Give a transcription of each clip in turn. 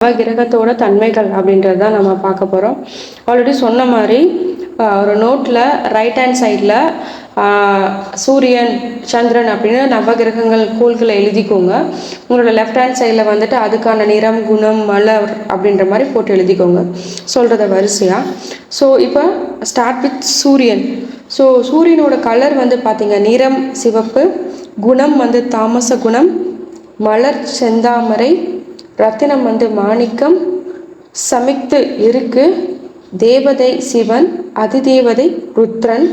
கிரகத்தோட தன்மைகள் அப்படின்றது தான் நம்ம பார்க்க போகிறோம். ஆல்ரெடி சொன்ன மாதிரி ஒரு நோட்டில் ரைட் ஹேண்ட் சைடில் சூரியன், சந்திரன் அப்படின்னு நவகிரகங்கள் கோள்களை எழுதிக்கோங்க. உங்களோட லெஃப்ட் ஹேண்ட் சைடில் வந்துட்டு அதுக்கான நிறம், குணம், மலர் அப்படின்ற மாதிரி போட்டு எழுதிக்கோங்க சொல்கிறத வரிசையாக. ஸோ இப்போ ஸ்டார்ட் வித் சூரியன். ஸோ சூரியனோட கலர் வந்து பார்த்திங்க, நிறம் சிவப்பு, குணம் வந்து தாமச குணம், மலர் செந்தாமரை, ரத்தினம் வந்து மாணிக்கம், சமிக்து இருக்கு, தேவதை சிவன், அதிதேவதை ருத்ரன்,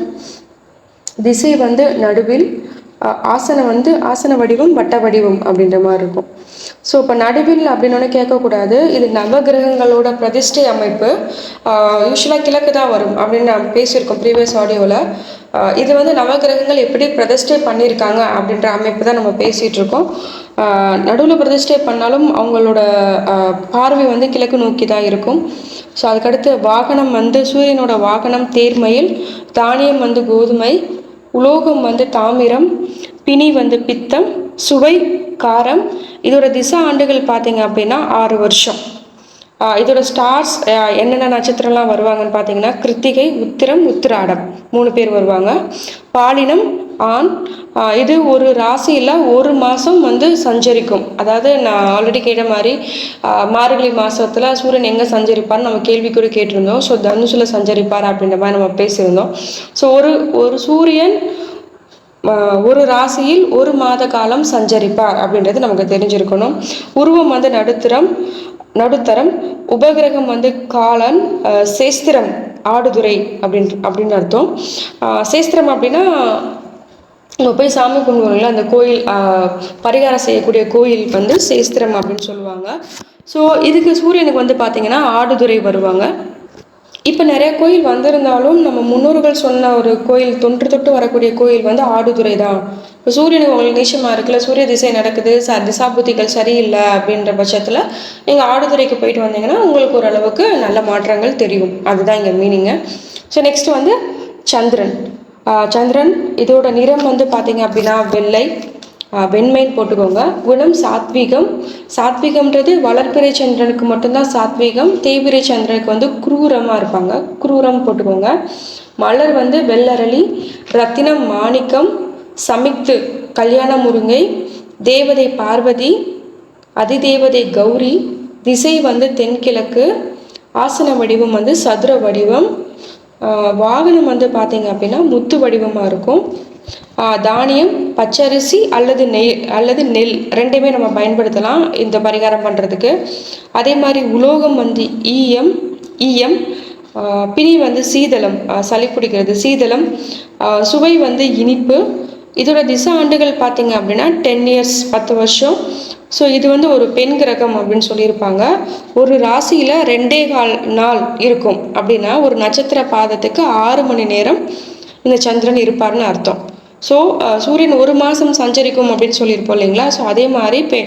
திசை வந்து நடுவில், ஆசனம் வந்து ஆசன வடிவம் வட்ட வடிவம் அப்படின்ற மாதிரி இருக்கும். ஸோ இப்போ நடுவில் அப்படின்னு கேட்கக்கூடாது. இது நவகிரகங்களோட பிரதிஷ்டை அமைப்பு. யூஸ்வலாக கிழக்கு தான் வரும் அப்படின்னு நான் பேசியிருக்கோம் ப்ரீவியஸ் ஆடியோவில். இது வந்து நவகிரகங்கள் எப்படி பிரதிஷ்டை பண்ணியிருக்காங்க அப்படின்ற அமைப்பு தான் நம்ம பேசிகிட்டு இருக்கோம். நடுவில் பிரதிஷ்டை பண்ணாலும் அவங்களோட பார்வை வந்து கிழக்கு நோக்கி தான் இருக்கும். ஸோ அதுக்கடுத்து வாகனம் வந்து சூரியனோட வாகனம் தேர்மயில், தானியம் வந்து கோதுமை, உலோகம் வந்து தாமிரம், பிணி வந்து பித்தம், சுவை காரம். இதோட திசை ஆண்டுகள் பார்த்தீங்க அப்படின்னா 6 வருஷம். இதோட ஸ்டார்ஸ் என்னென்ன நட்சத்திரம்லாம் வருவாங்கன்னு பார்த்தீங்கன்னா கிருத்திகை, உத்திரம், உத்திராடம் 3 பேர் வருவாங்க. பாலினம் ஆண். இது ஒரு ராசியில் ஒரு மாதம் வந்து சஞ்சரிக்கும். அதாவது நான் ஆல்ரெடி கேட்ட மாதிரி மார்கழி மாதத்தில் சூரியன் எங்கே சஞ்சரிப்பார்னு நம்ம கேள்வி கூட கேட்டிருந்தோம். ஸோ தனுசில் சஞ்சரிப்பார் அப்படின்ற மாதிரி நம்ம பேசியிருந்தோம். ஸோ ஒரு சூரியன் ஒரு ராசியில் ஒரு மாத காலம் சஞ்சரிப்பார் அப்படின்றது நமக்கு தெரிஞ்சிருக்கணும். உருவம் வந்து நடுத்தரம், உபகிரகம் வந்து காலன், சேஸ்திரம் ஆடுதுறை அப்படின்னு அர்த்தம். சேஸ்திரம் அப்படின்னா நம்ம போய் சாமி கும்பிடுவாங்களா, அந்த கோயில் பரிகாரம் செய்யக்கூடிய கோயில் வந்து சேஸ்திரம் அப்படின்னு சொல்லுவாங்க. ஸோ இதுக்கு சூரியனுக்கு வந்து பார்த்திங்கன்னா ஆடுதுறை வருவாங்க. இப்போ நிறைய கோயில் வந்திருந்தாலும் நம்ம முன்னோர்கள் சொன்ன ஒரு கோயில், தொன்று வரக்கூடிய கோயில் வந்து ஆடுதுறை தான். இப்போ சூரியனுக்கு உங்களுக்கு நீச்சமாக இருக்குல்ல, சூரிய திசை நடக்குது, திசாபுத்திகள் சரியில்லை அப்படின்ற பட்சத்தில் நீங்கள் ஆடுதுறைக்கு போயிட்டு வந்தீங்கன்னா உங்களுக்கு ஓரளவுக்கு நல்ல மாற்றங்கள் தெரியும். அதுதான் இங்கே மீனிங்கு. ஸோ நெக்ஸ்ட் வந்து சந்திரன். இதோட நிறம் வந்து பார்த்தீங்க அப்படின்னா வெள்ளை, வெண்மைன்னு போட்டுக்கோங்க. குணம் சாத்வீகம்ன்றது வளர்பிறை சந்திரனுக்கு மட்டும்தான் சாத்வீகம். தேய்பிறை சந்திரனுக்கு வந்து குரூரமாக இருப்பாங்க, குரூரம் போட்டுக்கோங்க. மலர் வந்து வெள்ளரளி, ரத்தினம் மாணிக்கம், சமிக்து கல்யாண முருங்கை, தேவதை பார்வதி, அதிதேவதை கௌரி, திசை வந்து தென்கிழக்கு, ஆசன வடிவம் வந்து சதுர வடிவம், வாகனம் வந்து பார்த்தீங்க அப்படின்னா முத்து வடிவமாக இருக்கும். தானியம் பச்சரிசி அல்லது நெல் ரெண்டுமே நம்ம பயன்படுத்தலாம் இந்த பரிகாரம் பண்ணுறதுக்கு. அதே மாதிரி உலோகம் வந்து ஈயம், பிணி வந்து சீதளம், சளி பிடிக்கிறது சீதளம், சுவை வந்து இனிப்பு. இதோட திசை ஆண்டுகள் பார்த்தீங்க அப்படின்னா 10 years 10 வருஷம். ஸோ இது வந்து ஒரு பெண் கிரகம் அப்படின்னு சொல்லியிருப்பாங்க. ஒரு ராசியில் 2.25 நாள் இருக்கும் அப்படின்னா ஒரு நட்சத்திர பாதத்துக்கு 6 மணி நேரம் இந்த சந்திரன் இருப்பார்னு அர்த்தம். ஸோ சூரியன் ஒரு மாதம் சஞ்சரிக்கும் அப்படின்னு சொல்லியிருப்போம் இல்லைங்களா. ஸோ அதே மாதிரி இப்போ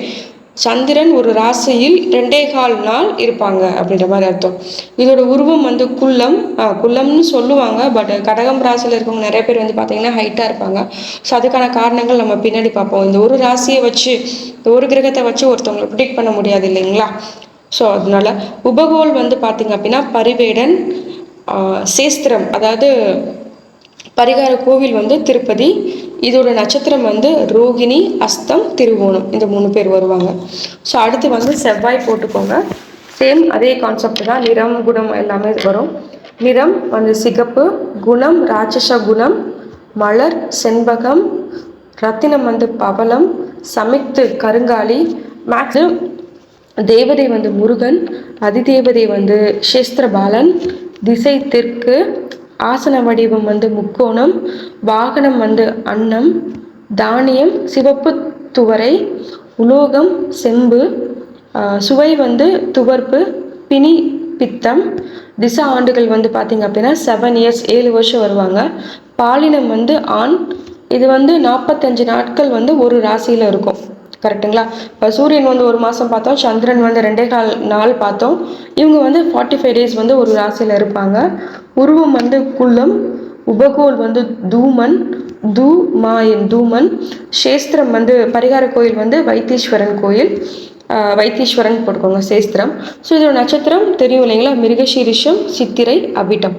சந்திரன் ஒரு ராசியில் 2.25 நாள் இருப்பாங்க அப்படின்ற மாதிரி அர்த்தம். இதோட உருவம் வந்து குள்ளம்னு சொல்லுவாங்க. பட் கடகம் ராசியில் இருக்கவங்க நிறைய பேர் வந்து பார்த்திங்கன்னா ஹைட்டாக இருப்பாங்க. ஸோ அதுக்கான காரணங்கள் நம்ம பின்னாடி பார்ப்போம். இந்த ஒரு ராசியை வச்சு, இந்த ஒரு கிரகத்தை வச்சு ஒருத்தவங்களை ப்ரிடிக்ட் பண்ண முடியாது இல்லைங்களா. ஸோ அதனால உபகோல் வந்து பார்த்திங்க அப்படின்னா பரிவேடன், சேஸ்திரம் அதாவது பரிகார கோவில் வந்து திருப்பதி. இதோட நட்சத்திரம் வந்து ரோகிணி, அஸ்தம், திருவோணம் இந்த 3 பேர் வருவாங்க. ஸோ அடுத்து வந்து செவ்வாய் போட்டுக்கோங்க. சேம் அதே கான்செப்ட் தான். நிறம், குணம் எல்லாமே வரும். நிறம் வந்து சிகப்பு, குணம் ராட்சச குணம், மலர் செண்பகம், ரத்தினம் வந்து பவளம், சமிக்து கருங்காலி, மேக்ஸ் தேவதை வந்து முருகன், அதிதேவதை வந்து சேஸ்திரபாலன், திசை தெற்கு, ஆசன வடிவம் வந்து முக்கோணம், வாகனம் வந்து அன்னம், தானியம் சிவப்பு துவரை, உலோகம் செம்பு, சுவை வந்து துவர்ப்பு, பிணி பித்தம். திசை ஆண்டுகள் வந்து பார்த்திங்க அப்படின்னா 7 years 7 வருஷம் வருவாங்க. பாலினம் வந்து ஆண். இது வந்து 45 நாட்கள் வந்து ஒரு ராசியில் இருக்கும். கரெக்டுங்களா. இப்போ சூரியன் வந்து ஒரு மாதம் பார்த்தோம், சந்திரன் வந்து 2.25 நாள் பார்த்தோம். இவங்க வந்து 45 days வந்து ஒரு ராசியில் இருப்பாங்க. உருவம் வந்து குள்ளம், உபகோல் வந்து தூமன், தூமன். சேஸ்திரம் வந்து பரிகார கோயில் வந்து வைத்தீஸ்வரன் கோயில். வைத்தீஸ்வரன் போட்டுக்கோங்க சேஸ்திரம். ஸோ இதோட நட்சத்திரம் தெரியும் இல்லைங்களா, மிருகசீரிஷம், சித்திரை, அவிட்டம்.